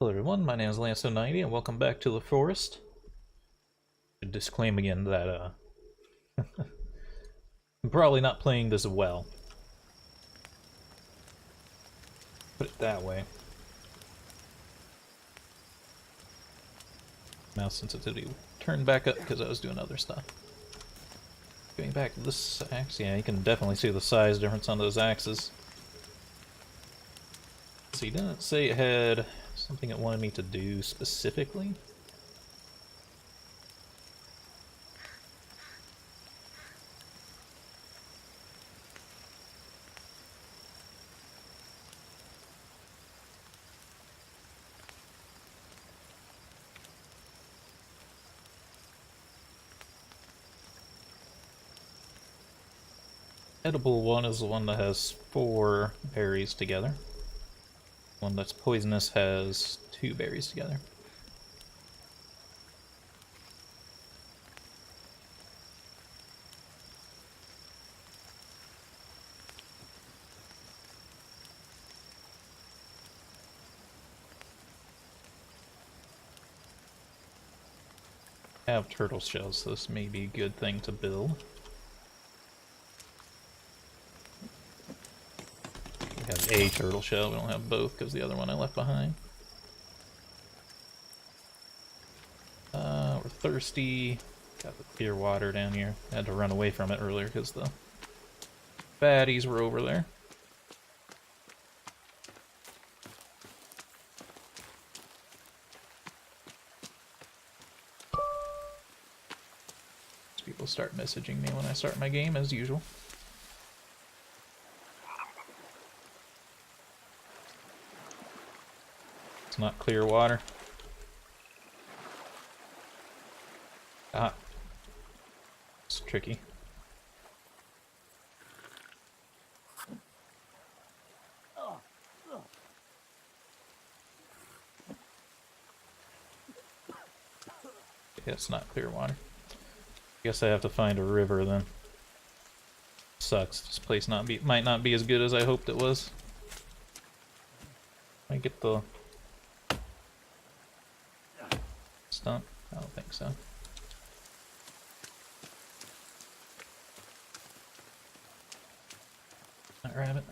Hello everyone, my name is Lance090 and welcome back to the forest. I should disclaim again that I'm probably not playing this well. Put it that way. Mouse sensitivity turned back up because I was doing other stuff. Going back to this axe, yeah, you can definitely see the size difference on those axes. See, didn't it say it had something it wanted me to do specifically? Edible one is the one that has 4 berries together. One that's poisonous has 2 berries together. I have turtle shells, so this may be a good thing to build. We have a turtle shell, we don't have both because the other one I left behind. We're thirsty. Got the clear water down here. I had to run away from it earlier because the baddies were over there. People start messaging me when I start my game, as usual. It's not clear water. Ah. It's tricky. Yeah, it's not clear water. Guess I have to find a river then. Sucks. This place might not be as good as I hoped it was. I get the stump? I don't think so. That rabbit.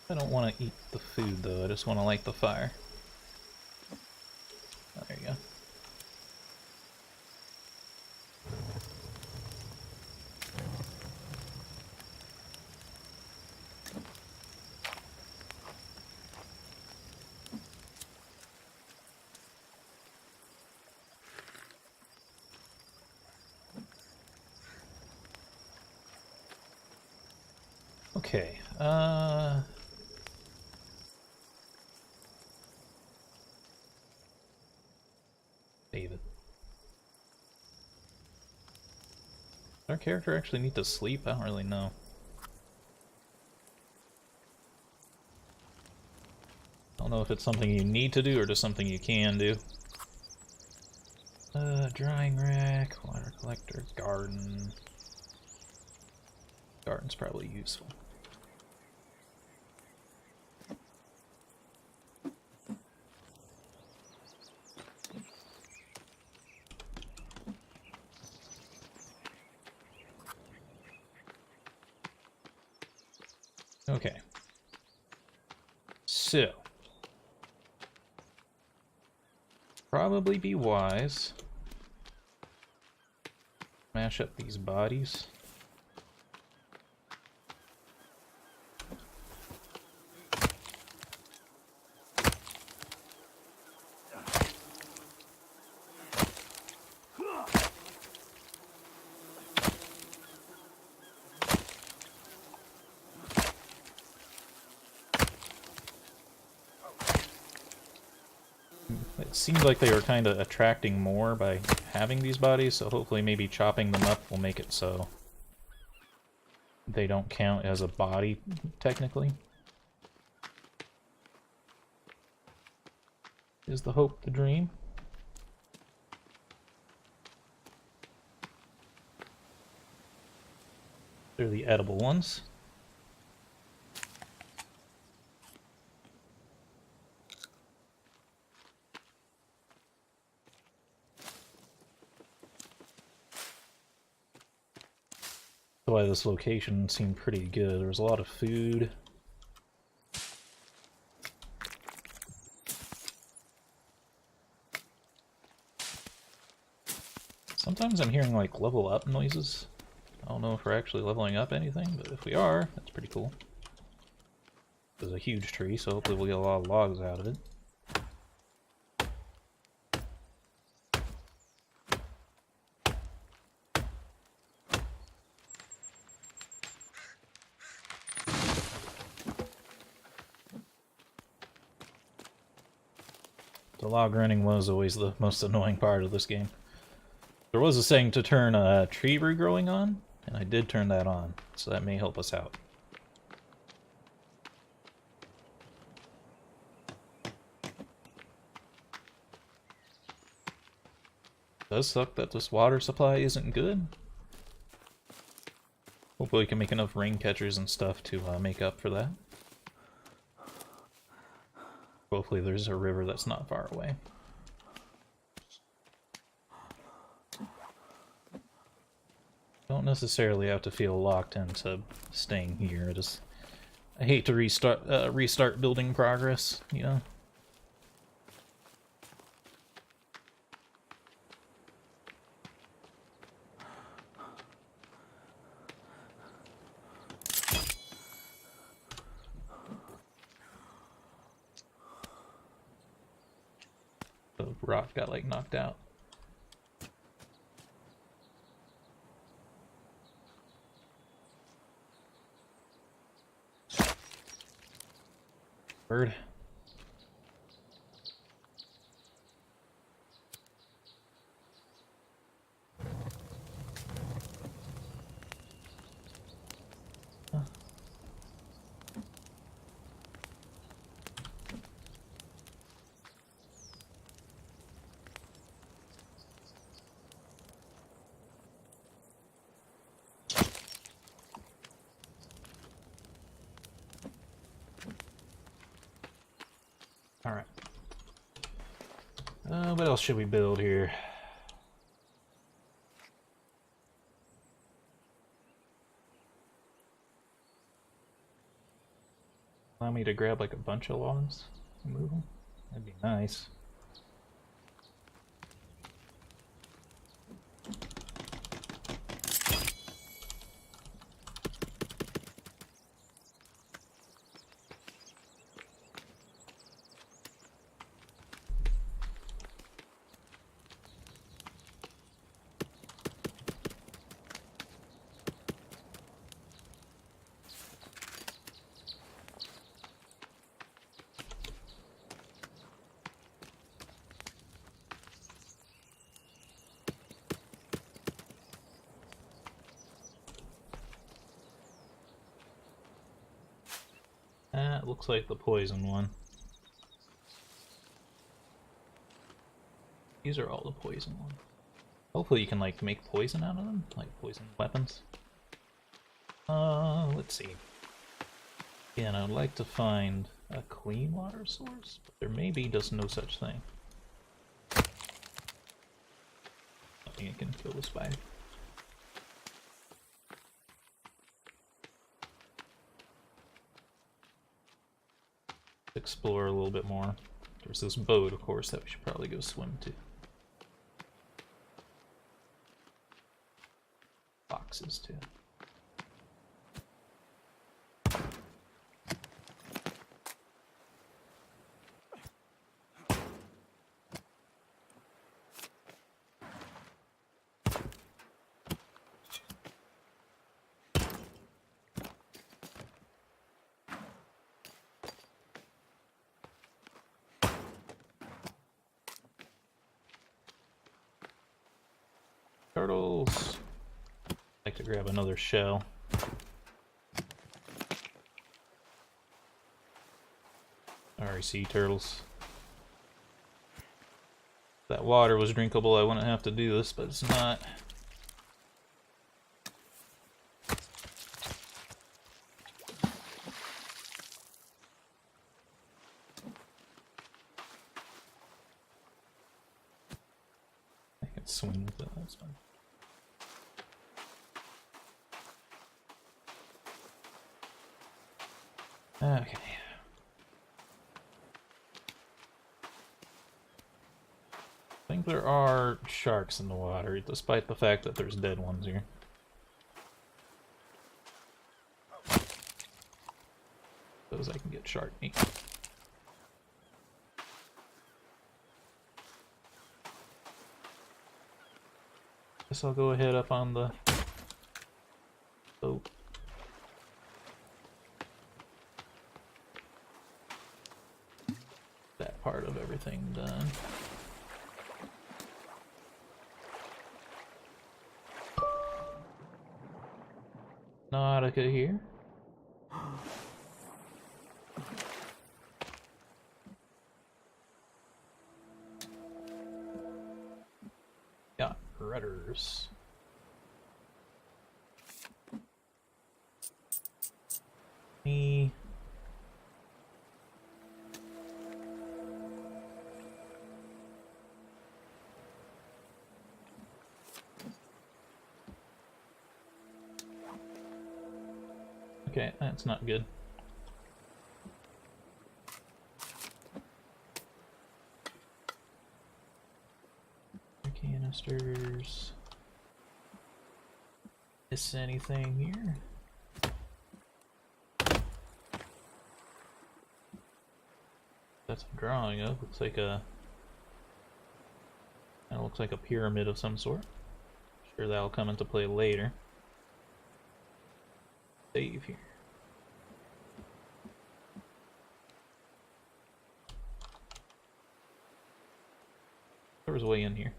I don't want to eat the food though, I just want to light the fire. Oh, there you go. Okay, David. Does our character actually need to sleep? I don't really know. I don't know if it's something you need to do or just something you can do. Drying rack, water collector, garden. Garden's probably useful. Okay. So. Probably be wise. Smash up these bodies. It seemed like they were kind of attracting more by having these bodies, so hopefully maybe chopping them up will make it so they don't count as a body, technically. Is the hope the dream? They're the edible ones. That's why this location seemed pretty good. There was a lot of food. Sometimes I'm hearing like level up noises. I don't know if we're actually leveling up anything, but if we are, that's pretty cool. There's a huge tree, so hopefully we'll get a lot of logs out of it. The log running was always the most annoying part of this game. There was a setting to turn tree regrowing on, and I did turn that on, so that may help us out. It does suck that this water supply isn't good. Hopefully we can make enough rain catchers and stuff to make up for that. Hopefully there's a river that's not far away. Don't necessarily have to feel locked into staying here. I hate to restart building progress, you know. The rock got like knocked out. Bird. Alright. What else should we build here? Allow me to grab like a bunch of logs and move them? That'd be nice. That looks like the poison one. These are all the poison ones. Hopefully you can like make poison out of them, like poison weapons. Let's see. Again, I'd like to find a clean water source, but there may be just no such thing. I think I can kill the spider. Explore a little bit more. There's this boat, of course, that we should probably go swim to. Foxes, too. Turtles. I'd like to grab another shell. Alright, sea turtles. If that water was drinkable, I wouldn't have to do this, but it's not. I can swing with it, that's fine. Okay. I think there are sharks in the water, despite the fact that there's dead ones here. Those I can get shark meat. Guess I'll go ahead up on the boat. That part of everything done. Nautica here. Got rudders. Me. Okay, that's not good. Canisters. Miss anything here? That's a drawing of. Looks like a. That looks like a pyramid of some sort. Sure, that'll come into play later. Save here. There was a way in here.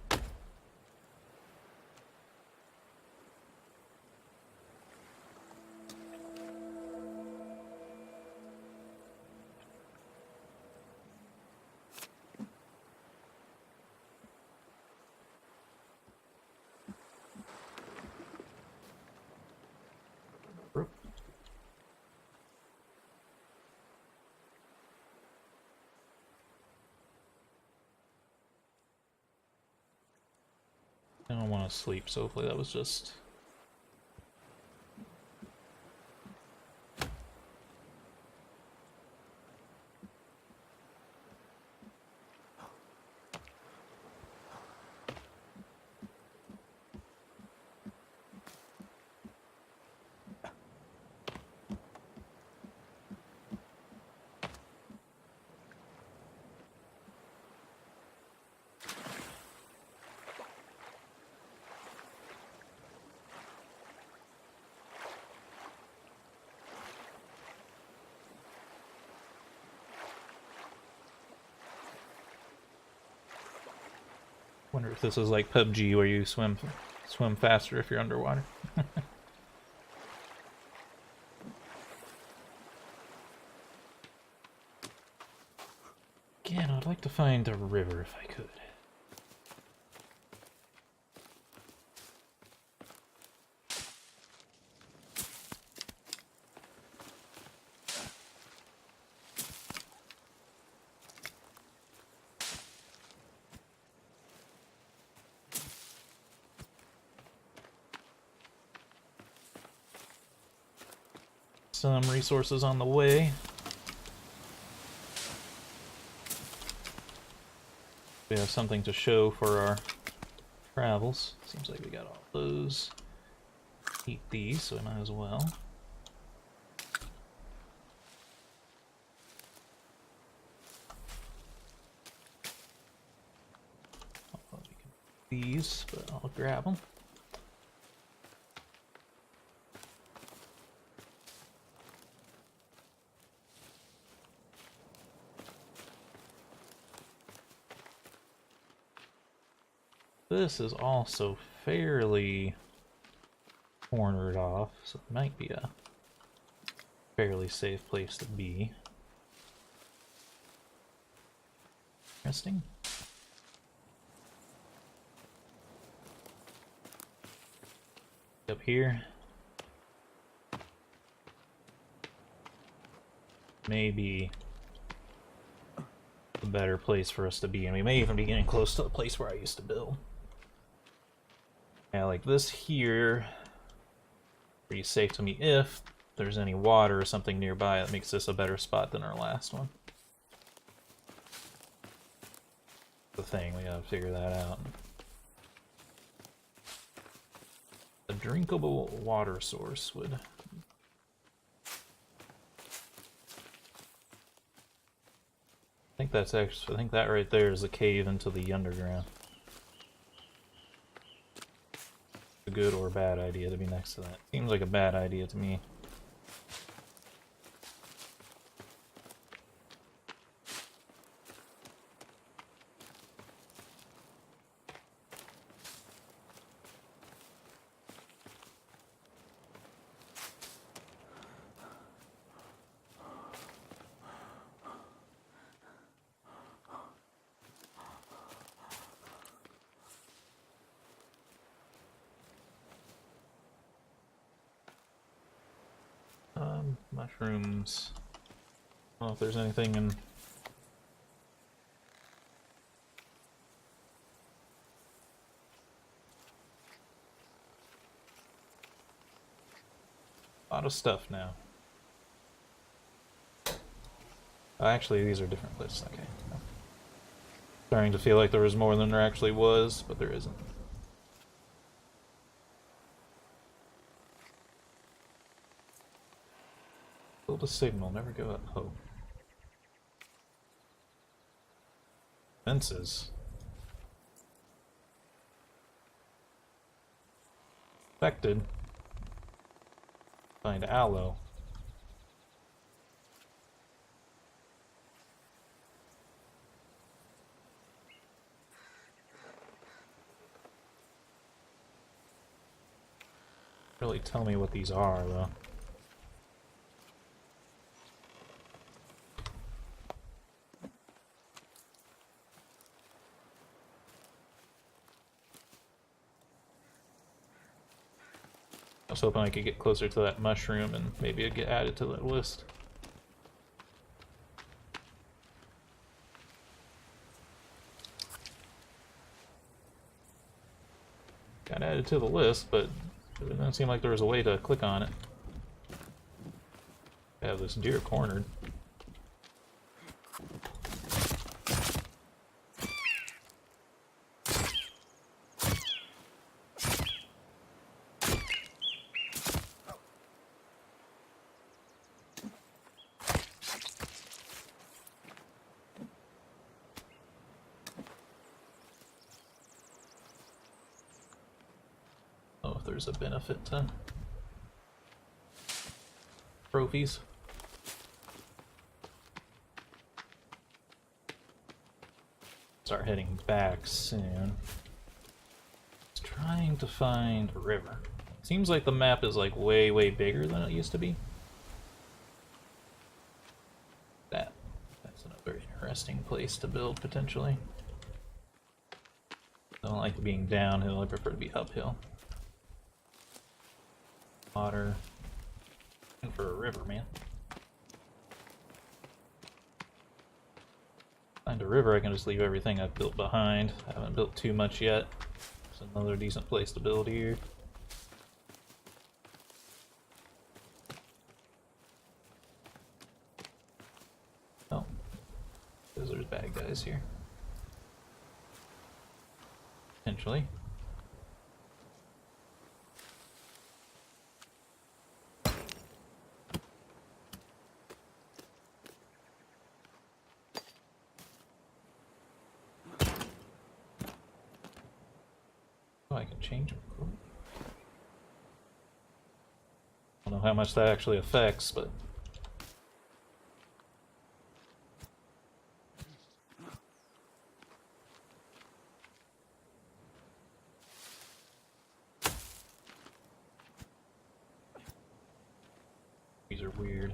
I don't want to sleep, so hopefully that was just... Wonder if this is like PUBG where you swim faster if you're underwater. Again, I'd like to find a river if I could. Some resources on the way. We have something to show for our travels. Seems like we got all those. Eat these, so I might as well. These, but I'll grab them. This is also fairly cornered off, so it might be a fairly safe place to be. Interesting. Up here. Maybe a better place for us to be, and we may even be getting close to the place where I used to build. Yeah, like this here, pretty safe to me if there's any water or something nearby that makes this a better spot than our last one. The thing, we gotta figure that out. A drinkable water source would... I think that's actually, I think that right there is a cave into the underground. A good or bad idea to be next to that. Seems like a bad idea to me. Mushrooms. I don't know if there's anything in... A lot of stuff now. Oh, actually, these are different lists. Okay. Starting to feel like there was more than there actually was, but there isn't. Build a signal, never give up hope. Fences. Affected. Find aloe. Really tell me what these are, though. I was hoping I could get closer to that mushroom and maybe it'd get added to that list. Got added to the list, but it didn't seem like there was a way to click on it. I have this deer cornered. There's a benefit to trophies. Start heading back soon. Just trying to find a river. Seems like the map is like way bigger than it used to be. That's another interesting place to build potentially. I don't like being downhill, I prefer to be uphill. Water. And for a river, man. Find a river, I can just leave everything I've built behind. I haven't built too much yet. It's another decent place to build here. Oh. Because there's bad guys here. Potentially. I can change them. Cool. I don't know how much that actually affects, but these are weird.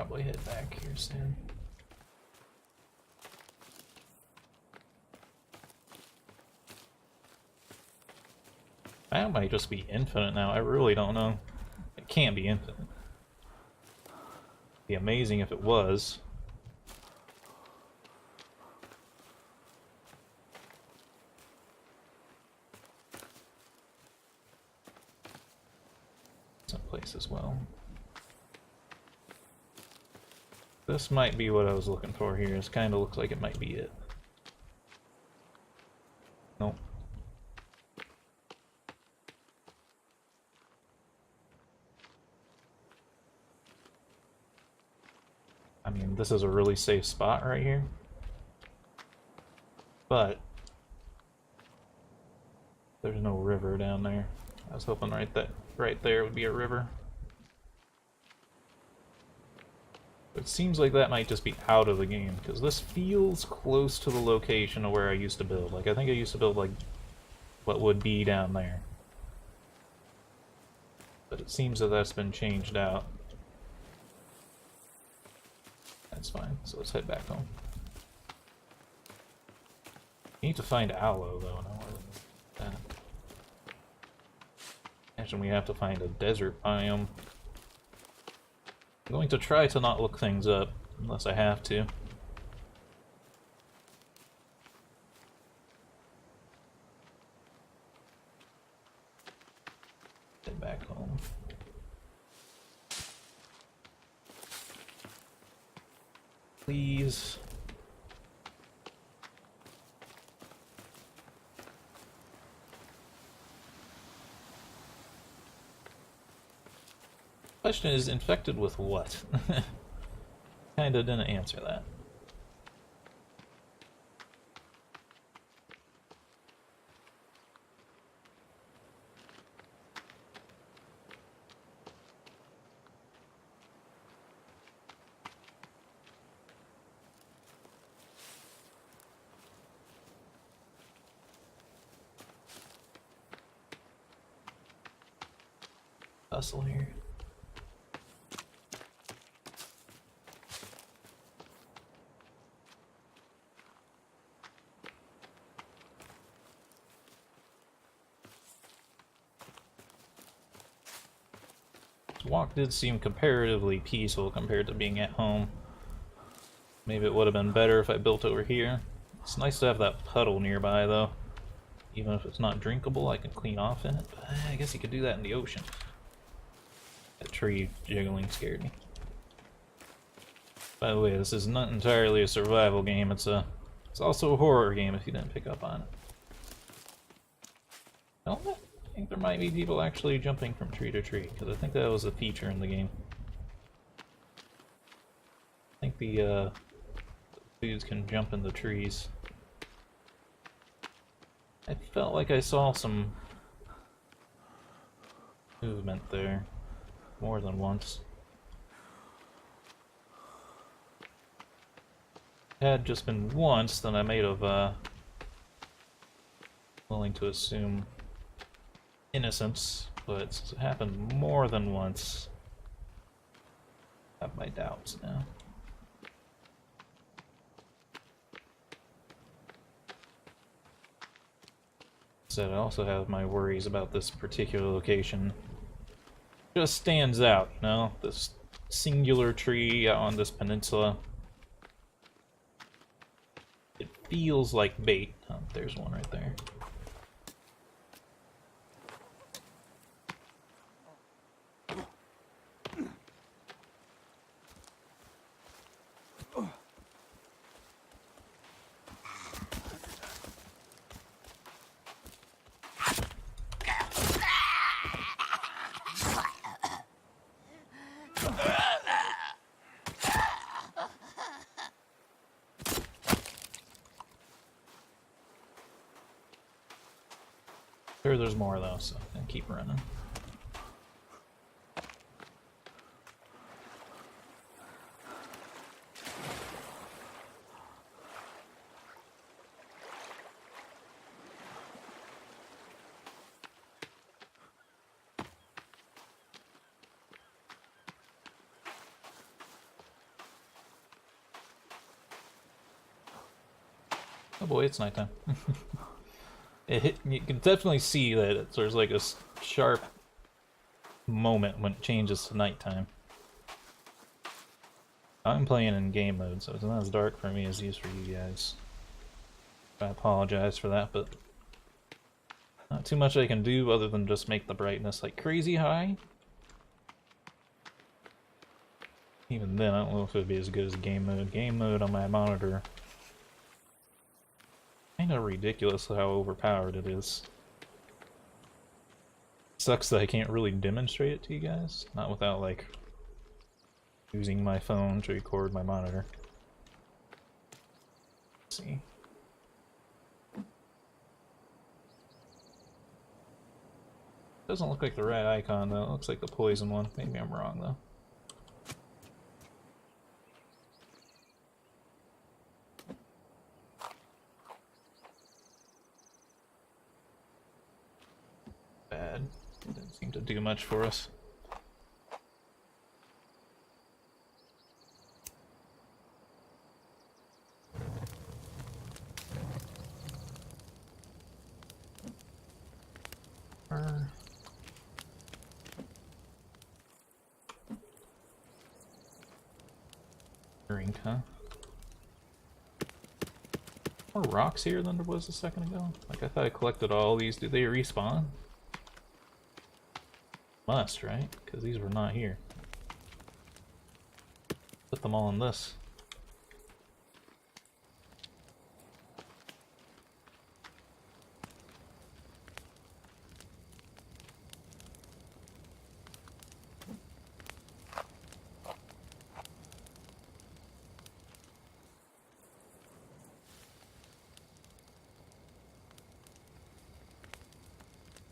probably head back here soon. That might just be infinite now. I really don't know. It can't be infinite. It'd be amazing if it was. Someplace as well. This might be what I was looking for here. It kind of looks like it might be it. Nope. I mean, this is a really safe spot right here. But there's no river down there. I was hoping right there would be a river. It seems like that might just be out of the game, because this feels close to the location of where I used to build. Like, I think I used to build, like, what would be down there. But it seems that that's been changed out. That's fine, so let's head back home. Need to find aloe, though, no more than that. Imagine we have to find a desert biome. I'm going to try to not look things up, unless I have to. Head back home. Please. Question is, infected with what? Kinda didn't answer that. Hustle here. Walk did seem comparatively peaceful compared to being at home. Maybe it would have been better if I built over here. It's nice to have that puddle nearby, though. Even if it's not drinkable, I can clean off in it. But I guess you could do that in the ocean. That tree jiggling scared me. By the way, this is not entirely a survival game. It's also a horror game if you didn't pick up on it. Don't I think there might be people actually jumping from tree to tree, because I think that was a feature in the game. I think the dudes can jump in the trees. I felt like I saw some movement there more than once. If it had just been once, then I may have willing to assume innocence, but since it happened more than once, I have my doubts now. So I also have my worries about this particular location. Just stands out, you know? This singular tree out on this peninsula. It feels like bait. Oh, there's one right there. Sure, there's more though, so I'm gonna keep running. boy, it's nighttime. You can definitely see that there's like a sharp moment when it changes to nighttime. I'm playing in game mode, so it's not as dark for me as it is for you guys. I apologize for that, but not too much I can do other than just make the brightness like crazy high. Even then, I don't know if it would be as good as game mode. Game mode on my monitor, kinda ridiculous how overpowered it is. Sucks that I can't really demonstrate it to you guys, not without like using my phone to record my monitor. Let's see. Doesn't look like the red icon though, it looks like the poison one. Maybe I'm wrong though. Bad. Didn't seem to do much for us. Drink, huh? More rocks here than there was a second ago. Like I thought I collected all these. Do they respawn? Must, right? Because these were not here. Put them all in this.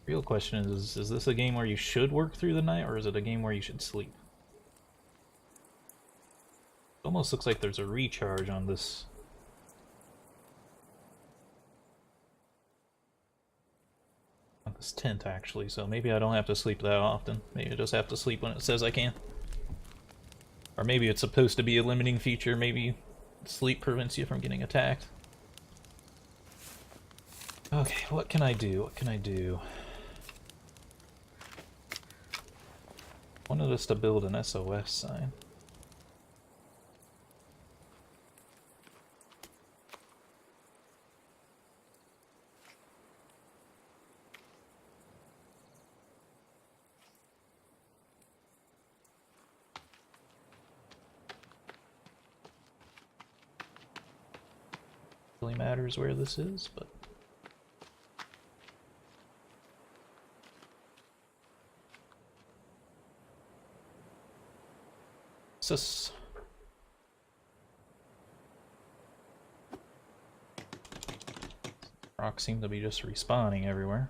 Real question is this a game where you should work through the night, or is it a game where you should sleep? It almost looks like there's a recharge on this. On this tent, actually, so maybe I don't have to sleep that often. Maybe I just have to sleep when it says I can. Or maybe it's supposed to be a limiting feature, maybe sleep prevents you from getting attacked. Okay, what can I do? What can I do? I wanted us to build an SOS sign. Really matters where this is, but sus. Rocks seem to be just respawning everywhere.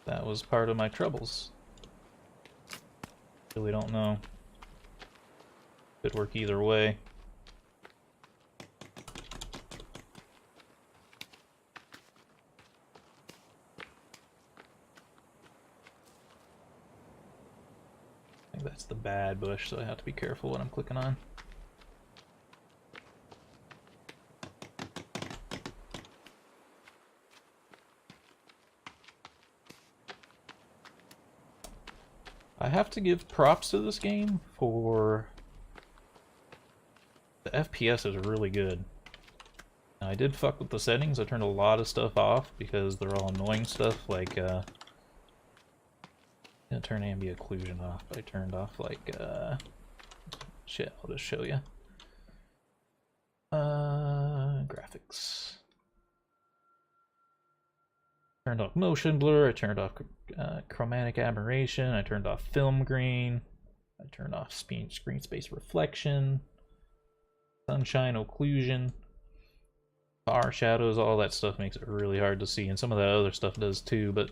That was part of my troubles. Really don't know. Could work either way. I think that's the bad bush, so I have to be careful what I'm clicking on. I have to give props to this game for the FPS is really good. Now, I did fuck with the settings. I turned a lot of stuff off because they're all annoying stuff like I didn't turn ambient occlusion off. I turned off like shit, I'll just show you. Graphics. Turned off motion blur, I turned off chromatic aberration, I turned off film grain, I turned off screen space reflection, sunshine occlusion, bar shadows, all that stuff makes it really hard to see, and some of that other stuff does too, but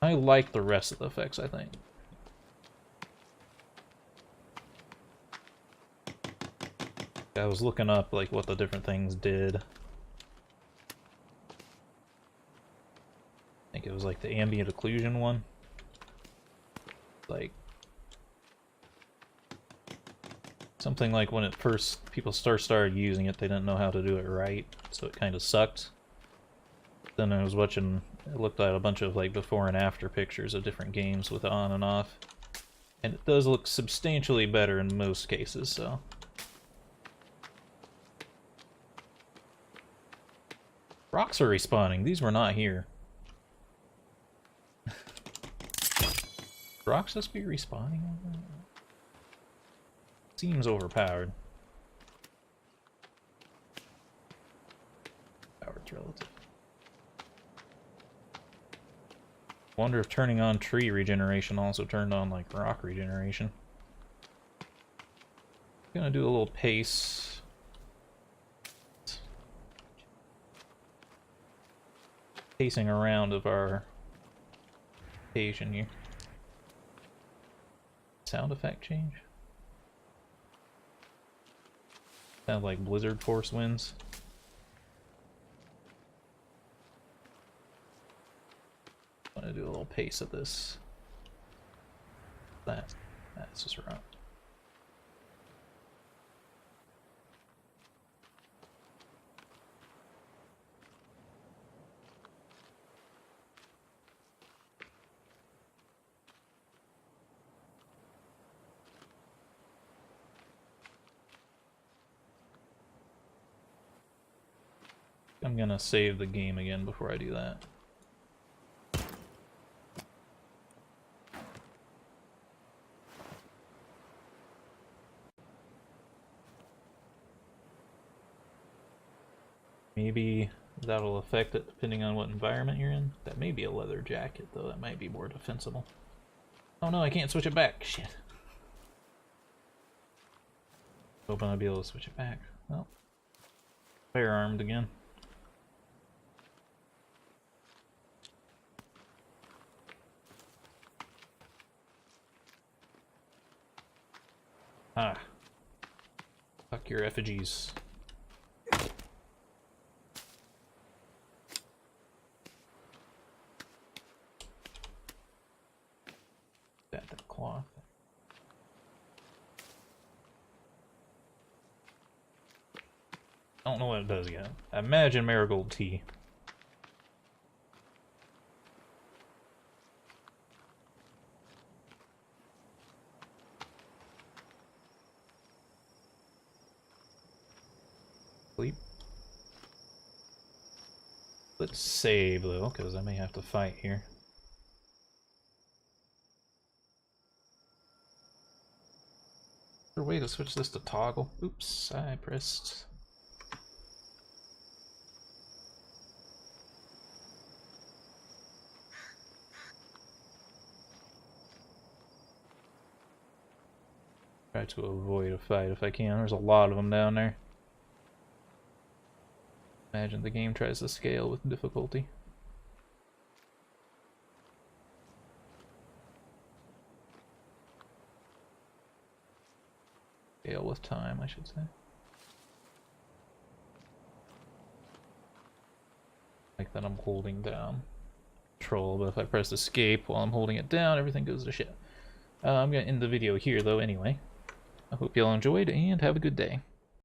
I like the rest of the effects, I think. I was looking up like what the different things did. think it was like the ambient occlusion one. Like something like when it first people started using it, they didn't know how to do it right, so it kind of sucked. Then I was watching, I looked at a bunch of like before and after pictures of different games with on and off, and it does look substantially better in most cases, so. Rocks are respawning. These were not here. Rocks just be respawning? Seems overpowered. Powered's relative. Wonder if turning on tree regeneration also turned on like rock regeneration. Gonna do a little pace. Pacing around of our station here. Sound effect change? Sound like blizzard force winds. I'm gonna do a little pace of this. That's just right. I'm gonna save the game again before I do that. Maybe that'll affect it depending on what environment you're in. That may be a leather jacket though, that might be more defensible. Oh no, I can't switch it back. Shit. Hoping I'll be able to switch it back. Well, fire-armed again. Ah. Fuck your effigies. That cloth. I don't know what it does yet. I imagine marigold tea. Sleep. Let's save though, because I may have to fight here. Is there a way to switch this to toggle? Oops, I pressed. Try to avoid a fight if I can. There's a lot of them down there. Imagine the game tries to scale with difficulty. Scale with time, I should say. Like that I'm holding down Control, but if I press escape while I'm holding it down, everything goes to shit. I'm gonna end the video here though anyway. I hope y'all enjoyed and have a good day.